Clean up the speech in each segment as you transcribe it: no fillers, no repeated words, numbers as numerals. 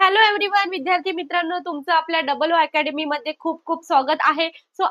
Hello everyone विद्यार्थी मित्रांनो, तुमचं आपल्या डबल ओ अकॅडमी मध्ये खूप खूप स्वागत आहे.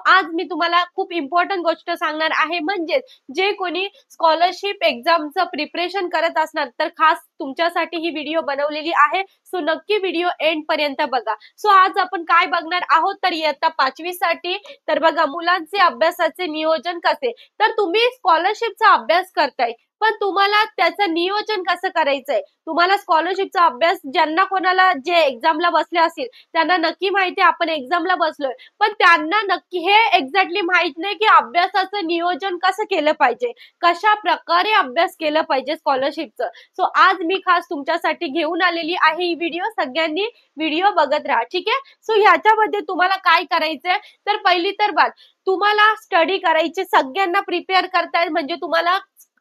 आज मी तुम्हाला खूप इम्पॉर्टंट गोष्ट सांगणार आहे. म्हणजेच जे कोणी स्कॉलरशिप एक्झामचं प्रिपरेशन करत असणार तर खास तुमच्यासाठी ही व्हिडिओ बनवलेली आहे. नक्की व्हिडिओ एंड पर्यंत बघा. आज आपण काय बघणार आहोत तर इयत्ता 5वी साठी तर बघा मुलांचे अभ्यासाचे नियोजन कसे. तर तुम्ही स्कॉलरशिपचा अभ्यास करताय पण तुम्हाला त्याचं नियोजन कसं करायचंय. तुम्हाला स्कॉलरशिपचा अभ्यास ज्यांना कोणाला जे एक्झामला बसले असतील त्यांना नक्की माहिती आपण एक्झामला बसलोय, पण त्यांना नक्की हे एक्झॅक्टली माहित नाही की अभ्यासाचं नियोजन कसं केलं पाहिजे, कशा प्रकारे अभ्यास केलं पाहिजे स्कॉलरशिपचं. आज मी खास तुमच्यासाठी घेऊन आलेली आहे ही व्हिडिओ. सगळ्यांनी व्हिडिओ बघत राहा, ठीक आहे. ह्याच्यामध्ये तुम्हाला काय करायचंय तर पहिली तर बात तुम्हाला स्टडी करायची, सगळ्यांना प्रिपेअर करताय म्हणजे तुम्हाला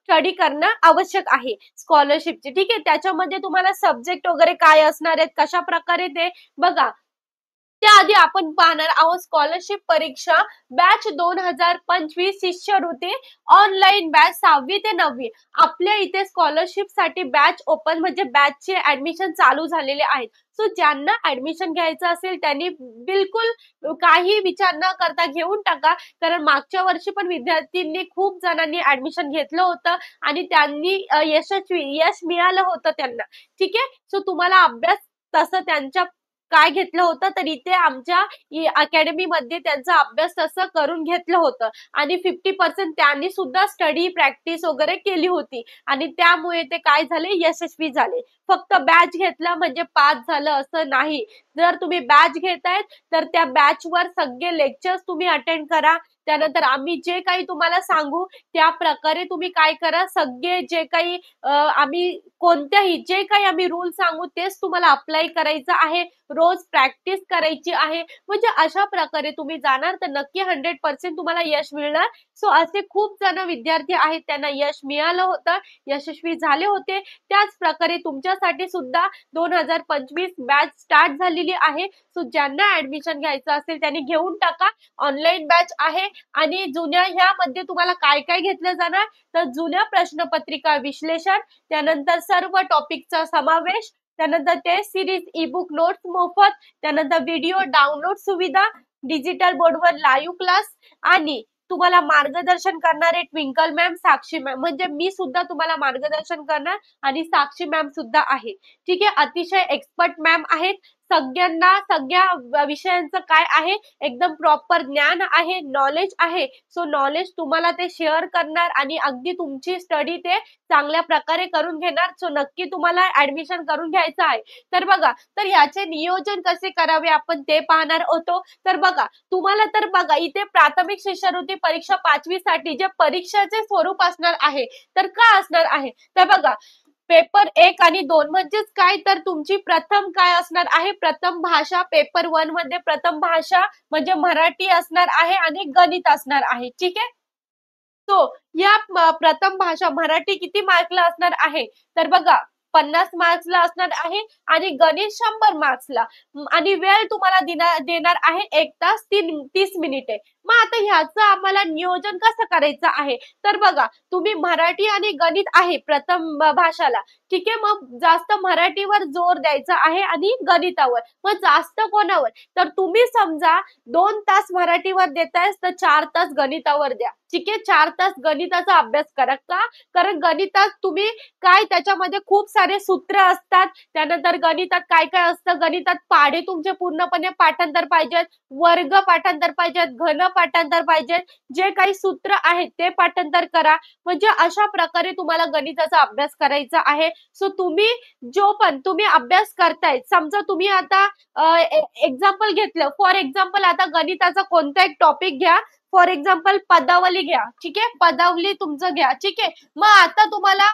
स्टडी करणं आवश्यक आहे स्कॉलरशिपची, ठीक आहे. त्याच्यामध्ये तुम्हाला सब्जेक्ट वगैरे काय असणार आहेत, कशा प्रकारे ते बघा. त्याआधी आपण पाहणार आहोत स्कॉलरशिप परीक्षा बॅच 2025 शिष्यवृत्ती ऑनलाईन बॅच 6वी ते 9वी. आपल्या इथे स्कॉलरशिप साठी बॅच ओपन म्हणजे बॅचचे ऍडमिशन चालू झालेले आहेत. ज्यांना ऍडमिशन घ्यायचं असेल त्यांनी बिलकुल काही विचार न करता घेऊन टाका, कारण मागच्या वर्षी पण विद्यार्थ्यांनी खूप जणांनी ऍडमिशन घेतलं होतं आणि त्यांनी यश मिळालं होतं त्यांना, ठीक आहे. तुम्हाला अभ्यास तसं त्यांच्या काय घेतलं होतं तर इथे आमच्या अकॅडमी मध्ये त्यांचा अभ्यास तसं करून घेतलं होतं आणि 50% त्यांनी सुद्धा स्टडी प्रॅक्टिस वगैरे केली होती आणि त्यामुळे ते काय झाले, यशस्वी झाले. फक्त बॅच घेतला म्हणजे पास झालं असं नाही. जर तुम्ही बॅच घेतायत तर त्या बॅच वर सगळे लेक्चर्स तुम्ही अटेंड करा. त्यानंतर आम्ही जे काही तुम्हाला सांगू त्या प्रकारे तुम्ही काय करा, सगळे जे काही आम्ही कोणत्याही जे काही आम्ही रूल सांगू तेच तुम्हाला अप्लाय करायचं आहे. रोज प्रॅक्टिस करायची आहे. म्हणजे अशा प्रकारे तुम्ही जाणार तर नक्की 100% तुम्हाला यश मिळणार. असे खूप जण विद्यार्थी आहेत त्यांना यश मिळालं होतं, यशस्वी झाले होते. त्याच प्रकारे तुमच्यासाठी सुद्धा 2025 बॅच स्टार्ट झालेली आहे. ज्यांना ऍडमिशन घ्यायचं असेल त्यांनी घेऊन टाका. ऑनलाईन बॅच आहे आणि जुन्या ह्यामध्ये तुम्हाला काय काय घेतलं जाणार तर जुन्या प्रश्नपत्रिका विश्लेषण, त्यानंतर सर्व टॉपिकचा समावेश, त्यानंतर test series, E book notes मोफत, त्यानंतर व्हिडिओ डाउनलोड सुविधा, डिजिटल बोर्डवर लाईव्ह क्लास आणि तुम्हाला मार्गदर्शन करणारे ट्विंकल मॅम, साक्षी मॅम, म्हणजे मी सुद्धा तुम्हाला मार्गदर्शन करणार आणि साक्षी मॅम सुद्धा आहे, ठीक आहे. अतिशय एक्सपर्ट मॅम आहेत. सगळ्यांना सगळ्या विषयांचं काय आहे एकदम प्रॉपर ज्ञान आहे, नॉलेज आहे. नॉलेज तुम्हाला ते शेअर करणार आणि अगदी तुमची स्टडी ते चांगल्या प्रकारे करून घेणार. नक्की तुम्हाला ऍडमिशन करून घ्यायचं आहे. तर बघा, तर याचे नियोजन कसे करावे आपण ते पाहणार होतो. तर बघा तुम्हाला तर बघा इथे प्राथमिक शिष्यवृत्ती परीक्षा 5वी साठी जे परीक्षाचे स्वरूप असणार आहे तर का असणार आहे तर बघा पेपर 1 आणि 2 म्हणजेच काय तर तुमची प्रथम काय असणार आहे, प्रथम भाषा. पेपर 1 मध्ये प्रथम भाषा म्हणजे मराठी असणार आहे आणि गणित असणार आहे, ठीक आहे. या प्रथम भाषा मराठी किती मार्कला असणार आहे तर बघा 50 मार्क्सला असणार आहे आणि गणित 100 मार्क्सला आणि वेळ तुम्हाला देणार आहे 1 तास 30 मिनिटे. मग आता ह्याचं आम्हाला नियोजन कसं करायचं आहे तर बघा तुम्ही मराठी आणि गणित आहे प्रथम भाषाला, ठीक आहे. मग जास्त मराठीवर जोर द्यायचा आहे आणि गणितावर. मग जास्त कोणावर तर तुम्ही समजा 2 तास मराठीवर देतायस तर 4 तास गणितावर द्या, ठीक आहे. 4 तास गणिताचा अभ्यास करा. का कारण गणितात तुम्ही काय त्याच्यामध्ये खूप सारे सूत्र असतात. त्यानंतर गणितात काय काय असतं, गणितात पाढे तुमचे पूर्णपणे पाठांतर पाहिजेत, वर्ग पाठांतर पाहिजेत, घन पाठांतर पाहिजेत, जे काही सूत्र आहेत ते पाठांतर करा. म्हणजे अशा प्रकारे तुम्हाला गणिताचा अभ्यास करायचा आहे. तुम्ही जो पण तुम्ही अभ्यास करताय, समजा तुम्ही आता एक्झाम्पल घेतलं, फॉर एक्झाम्पल आता गणिताचा कोणता एक टॉपिक घ्या, फॉर एक्झाम्पल पदावली घ्या, ठीक आहे. पदावली तुमचं घ्या, ठीक आहे. मग आता तुम्हाला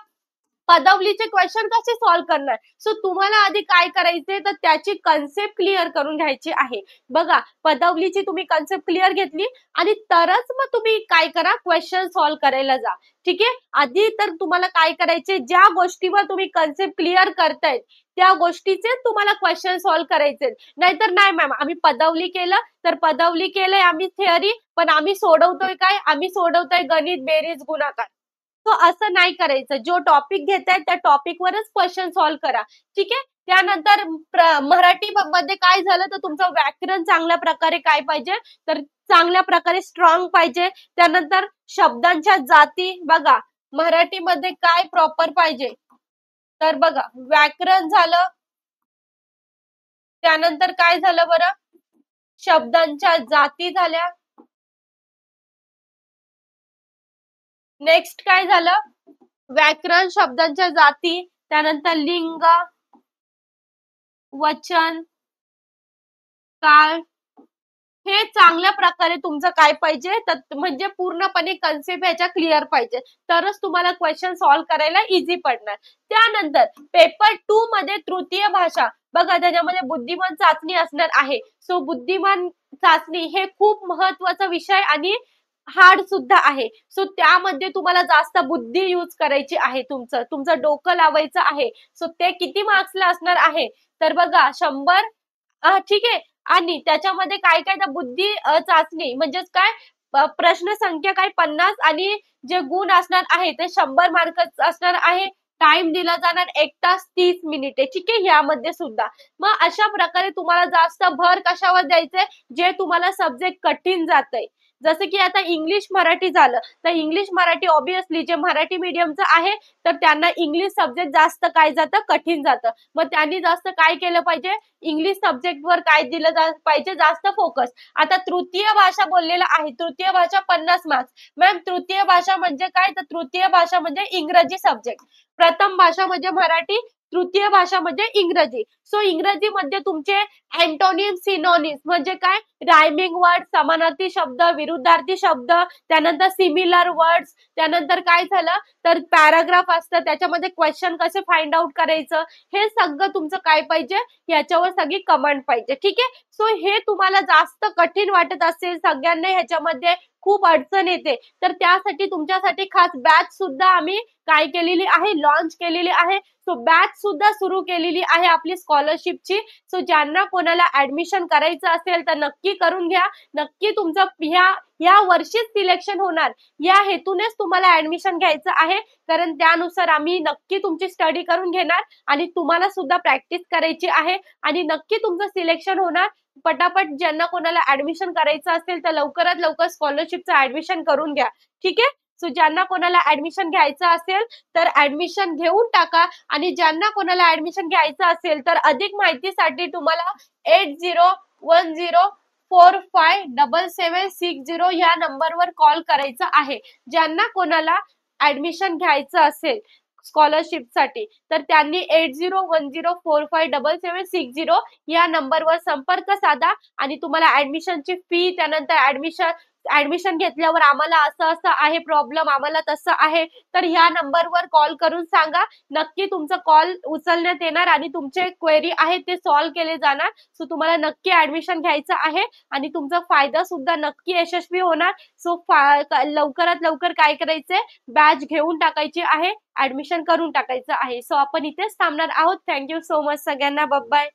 पदावलीचे क्वेश्चन कसे सॉल्व्ह करणार तुम्हाला आधी काय करायचे तर त्याची कन्सेप्ट क्लिअर करून घ्यायची आहे. बघा पदावलीची तुम्ही कन्सेप्ट क्लिअर घेतली आणि तरच मग तुम्ही काय करा क्वेश्चन सॉल्व्ह करायला जा, ठीक आहे. आधी तर तुम्हाला काय करायचे, ज्या गोष्टीवर तुम्ही कन्सेप्ट क्लिअर करतायत त्या गोष्टीचे तुम्हाला क्वेश्चन सॉल्व्ह करायचे. नाहीतर नाही मॅम आम्ही पदावली केलं तर पदावली केलंय आम्ही थिअरी, पण आम्ही सोडवतोय काय, आम्ही सोडवतोय गणित बेरीज गुणाकार. तो असं नाही करायचं. जो टॉपिक घेताय त्या टॉपिकवरच क्वेश्चन सॉल्व्ह करा. ठीक आहे. त्यानंतर मराठी मध्ये काय झालं तर तुमचं व्याकरण चांगल्या प्रकारे काय पाहिजे तर चांगल्या प्रकारे स्ट्रॉंग पाहिजे. त्यानंतर शब्दांच्या जाती बघा मराठीमध्ये काय प्रॉपर पाहिजे तर बघा व्याकरण झालं. त्यानंतर काय झालं बरं शब्दांच्या जाती झाल्या. नेक्स्ट काय झालं व्याकरण शब्दांच्या जाती त्यानंतर लिंग वचन काळ हे चांगल्या प्रकारे तुमचं काय पाहिजे तर म्हणजे पूर्णपणे कन्सेप्ट ह्याच्या क्लिअर पाहिजे तरच तुम्हाला क्वेश्चन सॉल्व्ह करायला इझी पडणार. त्यानंतर पेपर 2 मध्ये तृतीय भाषा बघा त्याच्यामध्ये बुद्धिमान चाचणी असणार आहे. सो बुद्धिमान चाचणी हे खूप महत्वाचा विषय आणि हार्ड सुद्धा आहे. सो त्यामध्ये तुम्हाला जास्त बुद्धी यूज करायची आहे. तुमचं डोकं लावायचं आहे. सो ते किती मार्क्सला असणार आहे तर बघा 100 ठीक आहे. आणि त्याच्यामध्ये काय काय तर बुद्धी चाचणी म्हणजेच काय प्रश्न संख्या काय 50 आणि जे गुण असणार आहे ते 100 मार्क असणार आहे. टाइम दिला जाणार 1 तास 30 मिनिटे. ठीक आहे. यामध्ये सुद्धा मग अशा प्रकारे तुम्हाला जास्त भर कशावर द्यायचंय जे तुम्हाला सब्जेक्ट कठीण जातंय. जसं की आता इंग्लिश मराठी झालं तर इंग्लिश मराठी ऑब्विसली जे मराठी मीडियमचं आहे तर त्यांना इंग्लिश सब्जेक्ट जास्त काय जातं कठीण जातं. मग त्यांनी जास्त काय केलं पाहिजे इंग्लिश सब्जेक्टवर काय दिलं पाहिजे जास्त फोकस. आता तृतीय भाषा बोललेला आहे. तृतीय भाषा 50 मार्क्स. मॅम तृतीय भाषा म्हणजे काय तर तृतीय भाषा म्हणजे इंग्रजी सब्जेक्ट. प्रथम भाषा म्हणजे मराठी तृतीय भाषा म्हणजे इंग्रजी. सो इंग्रजीमध्ये तुमचे अँटोनिम सिनोनिम्स म्हणजे काय रायमिंग वर्ड समानार्थी शब्द विरुद्धार्थी शब्द त्यानंतर सिमिलर वर्ड्स त्यानंतर काय झालं तर पॅराग्राफ असतं त्याच्यामध्ये क्वेश्चन कसे फाइंड आउट करायचं हे सगळं तुमचं काय पाहिजे याच्यावर सगळी कमांड पाहिजे. ठीक आहे. सो हे तुम्हाला जास्त कठीण वाटत असेल सगळ्यांना ह्याच्यामध्ये खूप अडचण येते तर त्यासाठी तुमच्यासाठी खास बॅच सुद्धा आम्ही काय केलेली आहे लॉन्च केलेली आहे. सो बॅच सुद्धा सुरू केलेली आहे आपली स्कॉलरशिपची. सो ज्यांना कोणाला ऍडमिशन करायचं असेल तर नक्की करून घ्या. नक्की तुमचं या वर्षीच सिलेक्शन होणार या हेतूनेच तुम्हाला ऍडमिशन घ्यायचं आहे कारण त्यानुसार आम्ही नक्की तुमची स्टडी करून घेणार आणि तुम्हाला सुद्धा प्रॅक्टिस करायची आहे आणि नक्की तुमचं सिलेक्शन होणार. पटापट ज्यांना कोणाला ऍडमिशन करायचं असेल तर लवकरात लवकर स्कॉलरशिपचं ऍडमिशन करून घ्या. ठीक आहे. सो ज्यांना कोणाला ऍडमिशन घ्यायचं असेल तर ऍडमिशन घेऊन टाका आणि ज्यांना कोणाला ऍडमिशन घ्यायचं असेल तर अधिक माहितीसाठी तुम्हाला 8010457760 या नंबरवर कॉल करायचा आहे. ज्यांना कोणाला ऍडमिशन घ्यायचं असेल स्कॉलरशिपसाठी तर त्यांनी 8010457760 या नंबरवर संपर्क साधा आणि तुम्हाला ऍडमिशनची फी त्यानंतर ऍडमिशन घेतल्यावर आम्हाला असं आहे प्रॉब्लेम आम्हाला तसं आहे तर ह्या नंबरवर कॉल करून सांगा. नक्की तुमचा कॉल उचलण्यात येणार आणि तुमचे क्वेरी आहेत ते सॉल्व्ह केले जाणार. सो तुम्हाला नक्की ऍडमिशन घ्यायचं आहे आणि तुमचा फायदा सुद्धा नक्की यशस्वी होणार. सो लवकरात लवकर काय करायचंय बॅच घेऊन टाकायची आहे ऍडमिशन करून टाकायचं आहे. सो आपण इथेच थांबणार आहोत. थँक्यू सो मच सगळ्यांना. बाय.